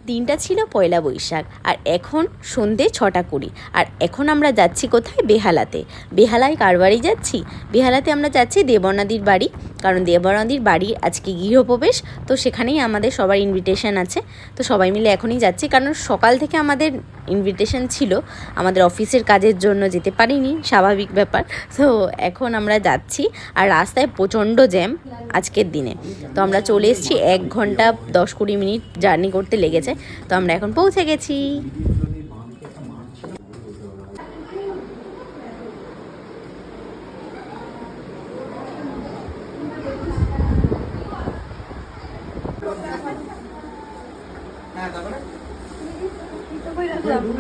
দিনটা ছিল পয়লা বৈশাখ আর এখন সন্ধে 6:20 আর এখন আমরা যাচ্ছি কোথায়? বেহালাতে। বেহালায় কার বাড়ি যাচ্ছি? বেহালাতে আমরা যাচ্ছি দেবর্ণাদির বাড়ি, কারণ দেবর্ণাদির বাড়ির আজকে গৃহপ্রবেশ, তো সেখানেই আমাদের সবার ইনভিটেশন আছে। তো সবাই মিলে এখনই যাচ্ছি, কারণ সকাল থেকে আমাদের ইনভিটেশন ছিল, আমাদের অফিসের কাজের জন্য যেতে পারিনি, স্বাভাবিক ব্যাপার। তো এখন আমরা যাচ্ছি আর রাস্তায় প্রচণ্ড জ্যাম আজকের দিনে। তো আমরা চলে এসেছি, 1 ঘন্টা 10-20 মিনিট জার্নি করতে লেগেছে। তো আমরা এখন পৌঁছে গেছি।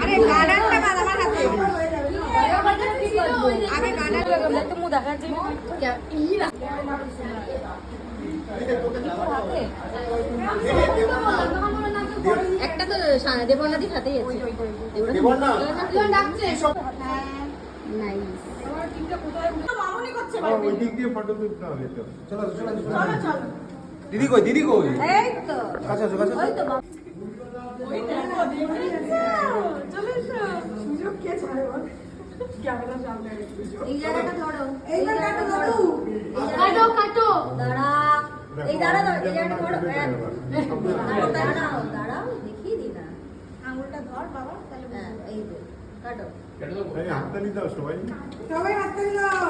আরে গার্ডারটা বাদ আমার হাতে আগে গার্ডার তো মু দেখা যাবে একটা তো দেবর্ণাদি হাতেই আছে। দেবর্ণা ডাকছে নাইস। আমার টিমটা কোথায় মামুনি করছে ভাই, ওই দিক দিয়ে ফটো তুলতে হবে। তো চলো চলো চলো চলো। দিদি কই? দিদি কই? এই তো কাছে কাছে ওই তো ওই তো চলো এসো। সুযোগ কে ছাড়ে বল? ক্যামেরা সামনে এই জায়গাটা ধরো, এই জায়গাটা ধরো, কাটো কাটো দাঁড়া, এই দাঁড়া দাও, এই জায়গাটা ধরো। দাঁড়াও দাঁড়াও দেখিয়ে দি না, আঙুলটা ধর বাবা, তাহলে হ্যাঁ এই তো কাটো। এই হাততালি দাও সবাই, সবাই হাততালি দাও।